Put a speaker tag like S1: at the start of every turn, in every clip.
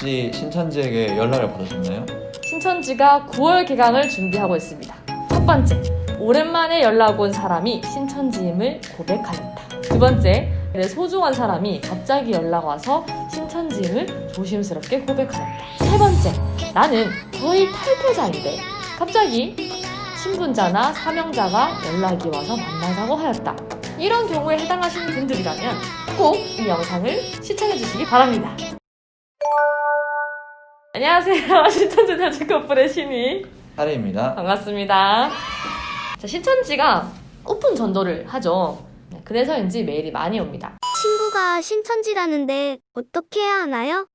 S1: 혹시 신천지에게 연락을 받으셨나요?
S2: 신천지가 9월 개강을 준비하고 있습니다. 첫 번째, 오랜만에 연락 온 사람이 신천지임을 고백하였다. 두 번째, 내 소중한 사람이 갑자기 연락 와서 신천지임을 조심스럽게 고백하였다. 세 번째, 나는 거의 탈퇴자인데 갑자기 신분자나 사명자가 연락이 와서 만나자고 하였다. 이런 경우에 해당하시는 분들이라면 꼭 이 영상을 시청해주시기 바랍니다. 안녕하세요. 신천지 대주 커플의 신이
S1: 하리입니다.
S2: 반갑습니다. 자, 신천지가 오픈 전도를 하죠. 그래서인지 메일이 많이 옵니다.
S3: 친구가 신천지라는데 어떻게 해야 하나요?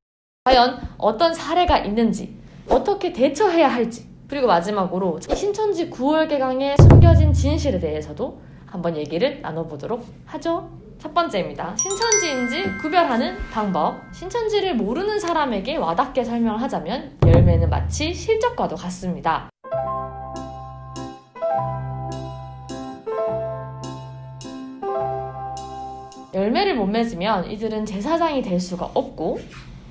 S2: 과연 어떤 사례가 있는지, 어떻게 대처해야 할지, 그리고 마지막으로 신천지 9월 개강의 숨겨진 진실에 대해서도 한번 얘기를 나눠보도록 하죠. 첫 번째입니다. 신천지인지 구별하는 방법. 신천지를 모르는 사람에게 와닿게 설명을 하자면 열매는 마치 실적과도 같습니다. 열매를 못 맺으면 이들은 제사장이 될 수가 없고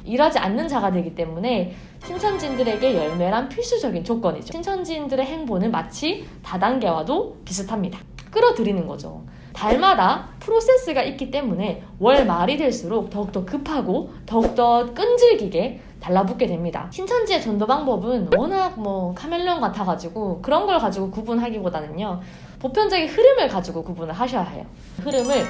S2: 일하지 않는 자가 되기 때문에 신천지인들에게 열매란 필수적인 조건이죠. 신천지인들의 행보는 마치 다단계와도 비슷합니다. 끌어들이는 거죠. 달마다 프로세스가 있기 때문에 월 말이 될수록 더욱더 급하고 더욱더 끈질기게 달라붙게 됩니다. 신천지의 전도 방법은 워낙 카멜레온 같아가지고 그런 걸 가지고 구분하기보다는요, 보편적인 흐름을 가지고 구분을 하셔야 해요. 흐름을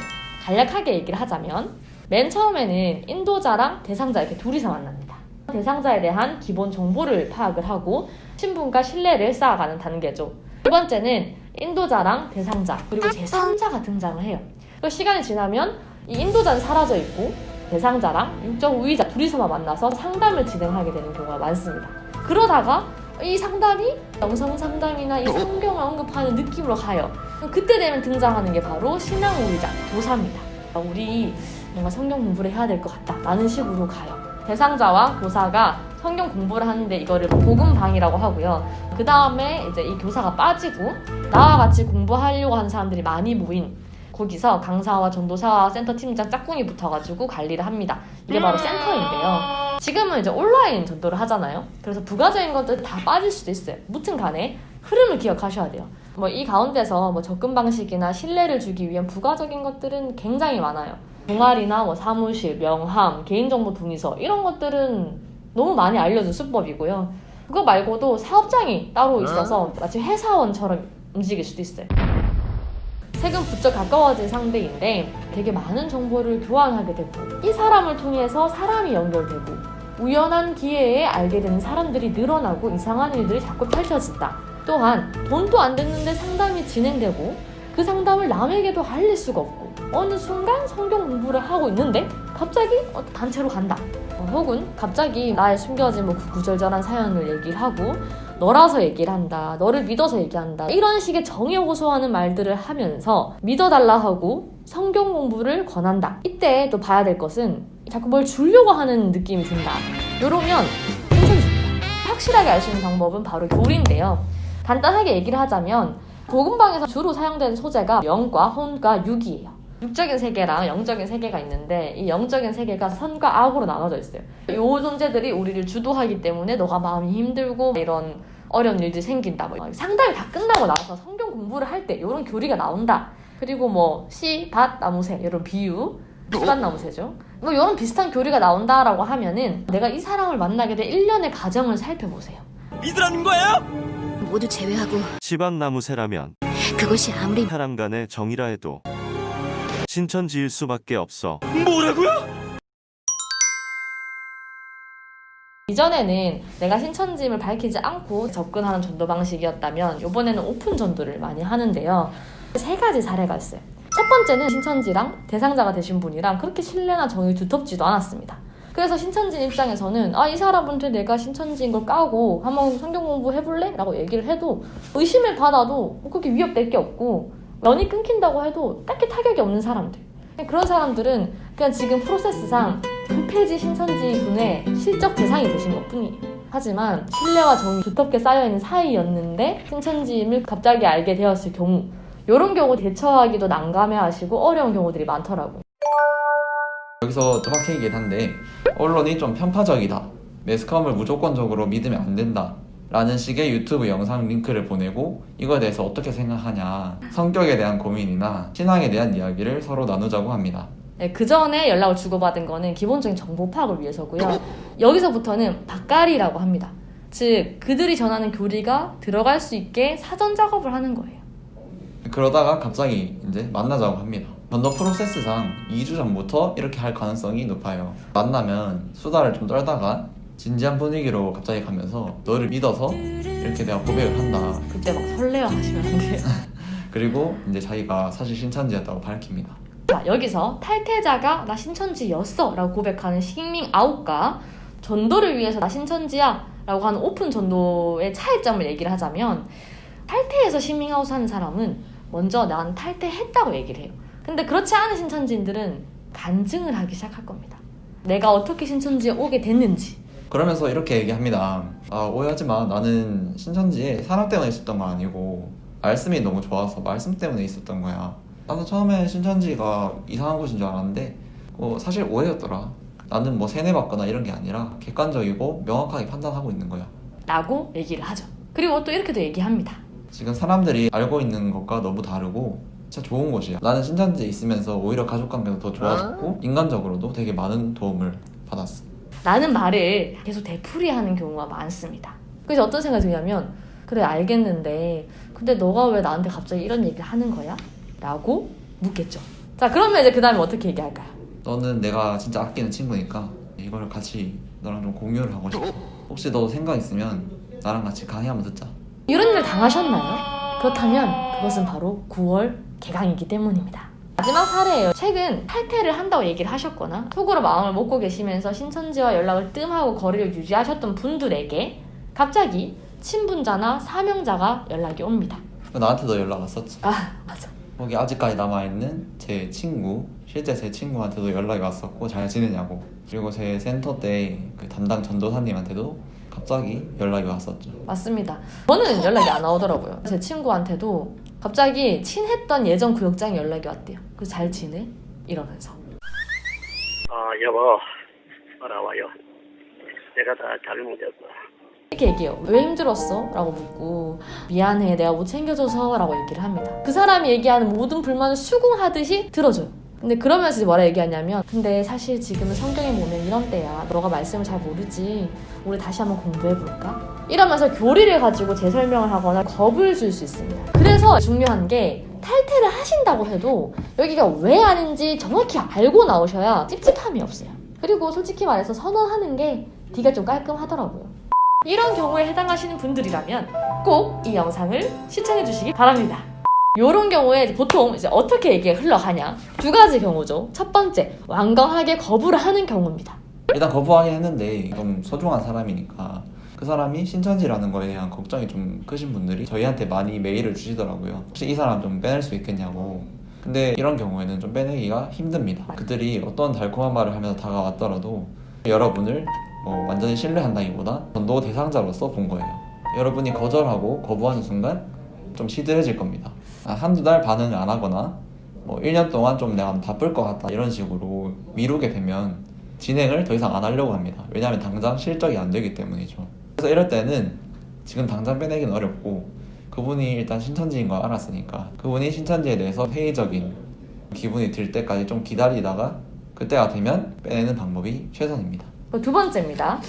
S2: 간략하게 얘기를 하자면 맨 처음에는 인도자랑 대상자 이렇게 둘이서 만납니다. 대상자에 대한 기본 정보를 파악을 하고 신분과 신뢰를 쌓아가는 단계죠. 두 번째는 인도자랑 대상자 그리고 제3자가 등장을 해요. 그 시간이 지나면 이 인도자는 사라져 있고 대상자랑 육적 우위자 둘이서만 만나서 상담을 진행하게 되는 경우가 많습니다. 그러다가 이 상담이 영성 상담이나 이 성경을 언급하는 느낌으로 가요. 그때 되면 등장하는 게 바로 신앙 우위자, 교사입니다. 우리 뭔가 성경 공부를 해야 될 것 같다 라는 식으로 가요. 대상자와 교사가 성경 공부를 하는데 이거를 복음방이라고 하고요. 그 다음에 이제 이 교사가 빠지고 나와 같이 공부하려고 하는 사람들이 많이 모인 거기서 강사와 전도사와 센터팀장 짝꿍이 붙어가지고 관리를 합니다. 이게 바로 센터인데요. 지금은 이제 온라인 전도를 하잖아요. 그래서 부가적인 것들 다 빠질 수도 있어요. 무튼 간에 흐름을 기억하셔야 돼요. 이 가운데서 접근 방식이나 신뢰를 주기 위한 부가적인 것들은 굉장히 많아요. 동아리나 사무실, 명함, 개인정보 동의서 이런 것들은 너무 많이 알려준 수법이고요. 그거 말고도 사업장이 따로 있어서 마치 회사원처럼 움직일 수도 있어요. 세금 부쩍 가까워진 상대인데 되게 많은 정보를 교환하게 되고 이 사람을 통해서 사람이 연결되고 우연한 기회에 알게 되는 사람들이 늘어나고 이상한 일들이 자꾸 펼쳐진다. 또한 돈도 안 됐는데 상담이 진행되고 그 상담을 남에게도 알릴 수가 없고 어느 순간 성경 공부를 하고 있는데 갑자기 단체로 간다. 혹은 갑자기 나의 숨겨진 구구절절한 사연을 얘기를 하고 너라서 얘기를 한다. 너를 믿어서 얘기한다. 이런 식의 정에 호소하는 말들을 하면서 믿어달라 하고 성경 공부를 권한다. 이때 또 봐야 될 것은 자꾸 뭘 주려고 하는 느낌이 든다. 이러면 신천지입니다. 확실하게 알 수 있는 방법은 바로 교리인데요. 간단하게 얘기를 하자면 복음방에서 주로 사용되는 소재가 영과 혼과 육이에요. 육적인 세계랑 영적인 세계가 있는데 이 영적인 세계가 선과 악으로 나눠져 있어요. 이 존재들이 우리를 주도하기 때문에 너가 마음이 힘들고 이런 어려운 일들이 생긴다. 상담이 다 끝나고 나서 성경 공부를 할 때 이런 교리가 나온다. 그리고 씨, 밭, 나무새 이런 비유, 씨밭, 나무새죠. 이런 비슷한 교리가 나온다라고 하면은 내가 이 사람을 만나게 될 일련의 과정을 살펴보세요.
S4: 믿으라는 거예요?
S3: 모두 제외하고
S5: 씨밭나무새라면
S3: 그것이 아무리
S5: 사람 간의 정이라 해도 신천지일 수밖에 없어.
S4: 뭐라고요?
S2: 이전에는 내가 신천지임을 밝히지 않고 접근하는 전도 방식이었다면 이번에는 오픈 전도를 많이 하는데요. 세 가지 사례가 있어요. 첫 번째는 신천지랑 대상자가 되신 분이랑 그렇게 신뢰나 정이 두텁지도 않았습니다. 그래서 신천지인 입장에서는 이 사람한테 내가 신천지인 걸 까고 한번 성경 공부해볼래? 라고 얘기를 해도 의심을 받아도 그렇게 위협될 게 없고 연이 끊긴다고 해도 딱히 타격이 없는 사람들. 그런 사람들은 그냥 지금 프로세스상 급해지 신천지군의 실적 대상이 되신 것뿐이에요. 하지만 신뢰와 정이 두텁게 쌓여있는 사이였는데 신천지임을 갑자기 알게 되었을 경우 이런 경우 대처하기도 난감해하시고 어려운 경우들이 많더라고요.
S1: 여기서 좀 확실히긴 한데 언론이 좀 편파적이다 매스컴을 무조건적으로 믿으면 안 된다 라는 식의 유튜브 영상 링크를 보내고 이거에 대해서 어떻게 생각하냐, 성격에 대한 고민이나 신앙에 대한 이야기를 서로 나누자고 합니다.
S2: 네, 그 전에 연락을 주고받은 거는 기본적인 정보 파악을 위해서고요. 여기서부터는 밭갈이라고 합니다. 즉 그들이 전하는 교리가 들어갈 수 있게 사전 작업을 하는 거예요.
S1: 그러다가 갑자기 이제 만나자고 합니다. 전도 프로세스상 2주 전부터 이렇게 할 가능성이 높아요. 만나면 수다를 좀 떨다가 진지한 분위기로 갑자기 가면서 너를 믿어서 이렇게 내가 고백을 한다.
S2: 그때 막 설레어 하시면 안 돼요.
S1: 그리고 이제 자기가 사실 신천지였다고 밝힙니다.
S2: 자, 여기서 탈퇴자가 나 신천지였어 라고 고백하는 싱밍 아웃과 전도를 위해서 나 신천지야 라고 하는 오픈 전도의 차이점을 얘기를 하자면, 탈퇴해서 싱밍 아웃 하는 사람은 먼저 난 탈퇴했다고 얘기를 해요. 근데 그렇지 않은 신천지인들은 간증을 하기 시작할 겁니다. 내가 어떻게 신천지에 오게 됐는지.
S1: 그러면서 이렇게 얘기합니다. 오해하지 마. 나는 신천지에 사람 때문에 있었던 거 아니고 말씀이 너무 좋아서 말씀 때문에 있었던 거야. 나도 처음에 신천지가 이상한 곳인 줄 알았는데 사실 오해였더라. 나는 뭐 세뇌받거나 이런 게 아니라 객관적이고 명확하게 판단하고 있는 거야
S2: 라고 얘기를 하죠. 그리고 또 이렇게도 얘기합니다.
S1: 지금 사람들이 알고 있는 것과 너무 다르고 진짜 좋은 곳이야. 나는 신천지에 있으면서 오히려 가족관계도 더 좋아졌고 인간적으로도 되게 많은 도움을 받았어
S2: 라는 말을 계속 되풀이하는 경우가 많습니다. 그래서 어떤 생각이 드냐면, 그래 알겠는데 근데 너가 왜 나한테 갑자기 이런 얘기를 하는 거야? 라고 묻겠죠. 자, 그러면 이제 그 다음에 어떻게 얘기할까요?
S1: 너는 내가 진짜 아끼는 친구니까 이걸 같이 너랑 좀 공유를 하고 싶어. 혹시 너 생각 있으면 나랑 같이 강의 한번 듣자.
S2: 이런 일을 당하셨나요? 그렇다면 그것은 바로 9월 개강이기 때문입니다. 마지막 사례예요. 최근 탈퇴를 한다고 얘기를 하셨거나 속으로 마음을 먹고 계시면서 신천지와 연락을 뜸하고 거리를 유지하셨던 분들에게 갑자기 친분자나 사명자가 연락이 옵니다.
S1: 나한테도 연락 왔었지.
S2: 맞아.
S1: 거기 아직까지 남아있는 제 친구, 실제 제 친구한테도 연락이 왔었고 잘 지내냐고. 그리고 제 센터 때 그 담당 전도사님한테도 갑자기 연락이 왔었죠.
S2: 맞습니다. 저는 연락이 안 오더라고요. 제 친구한테도 갑자기 친했던 예전 구역장에 연락이 왔대요. 그래서 잘 지내? 이러면서.
S6: 여보, 알아와요. 내가 다 잘못했어.
S2: 이렇게 얘기해요. 왜 힘들었어? 라고 묻고, 미안해 내가 못 챙겨줘서 라고 얘기를 합니다. 그 사람이 얘기하는 모든 불만을 수긍하듯이 들어줘요. 근데 그러면서 이제 뭐라 얘기하냐면, 근데 사실 지금은 성경에 보면 이런 때야. 너가 말씀을 잘 모르지. 우리 다시 한번 공부해볼까? 이러면서 교리를 가지고 재설명을 하거나 겁을 줄 수 있습니다. 그래서 중요한 게, 탈퇴를 하신다고 해도 여기가 왜 아닌지 정확히 알고 나오셔야 찝찝함이 없어요. 그리고 솔직히 말해서 선언하는 게 뒤가 좀 깔끔하더라고요. 이런 경우에 해당하시는 분들이라면 꼭 이 영상을 시청해 주시기 바랍니다. 이런 경우에 보통 이제 어떻게 얘기가 흘러가냐, 두 가지 경우죠. 첫 번째, 완강하게 거부를 하는 경우입니다.
S1: 일단 거부하긴 했는데 좀 소중한 사람이니까 그 사람이 신천지라는 거에 대한 걱정이 좀 크신 분들이 저희한테 많이 메일을 주시더라고요. 혹시 이 사람 좀 빼낼 수 있겠냐고. 근데 이런 경우에는 좀 빼내기가 힘듭니다. 그들이 어떤 달콤한 말을 하면서 다가왔더라도 여러분을 완전히 신뢰한다기보다 전도 대상자로서 본 거예요. 여러분이 거절하고 거부하는 순간 좀 시들해질 겁니다. 한두 달 반응을 안 하거나 1년 동안 좀 내가 바쁠 것 같다 이런 식으로 미루게 되면 진행을 더 이상 안 하려고 합니다. 왜냐하면 당장 실적이 안 되기 때문이죠. 그래서 이럴 때는 지금 당장 빼내기는 어렵고, 그분이 일단 신천지인 걸 알았으니까 그분이 신천지에 대해서 회의적인 기분이 들 때까지 좀 기다리다가 그때가 되면 빼내는 방법이 최선입니다.
S2: 두 번째입니다.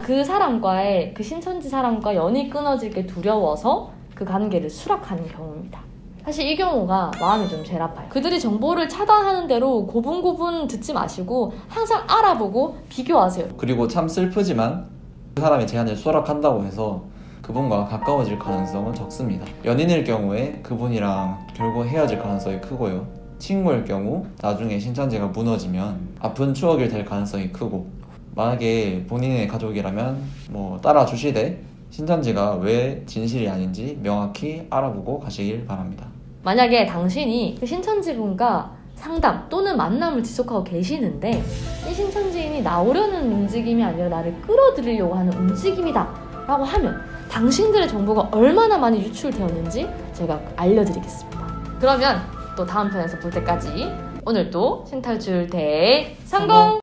S2: 그 사람과의, 그 신천지 사람과 연이 끊어질 게 두려워서 그 관계를 수락하는 경우입니다. 사실 이 경우가 마음이 좀 제일 아파요. 그들이 정보를 차단하는 대로 고분고분 듣지 마시고 항상 알아보고 비교하세요.
S1: 그리고 참 슬프지만 그 사람의 제안을 수락한다고 해서 그분과 가까워질 가능성은 적습니다. 연인일 경우에 그분이랑 결국 헤어질 가능성이 크고요. 친구일 경우 나중에 신천지가 무너지면 아픈 추억이 될 가능성이 크고, 만약에 본인의 가족이라면 따라주시되 신천지가 왜 진실이 아닌지 명확히 알아보고 가시길 바랍니다.
S2: 만약에 당신이 그 신천지분과 상담 또는 만남을 지속하고 계시는데 이 신천지인이 나오려는 움직임이 아니라 나를 끌어들이려고 하는 움직임이다 라고 하면 당신들의 정보가 얼마나 많이 유출되었는지 제가 알려드리겠습니다. 그러면 또 다음 편에서 볼 때까지 오늘도 신탈출 대성공!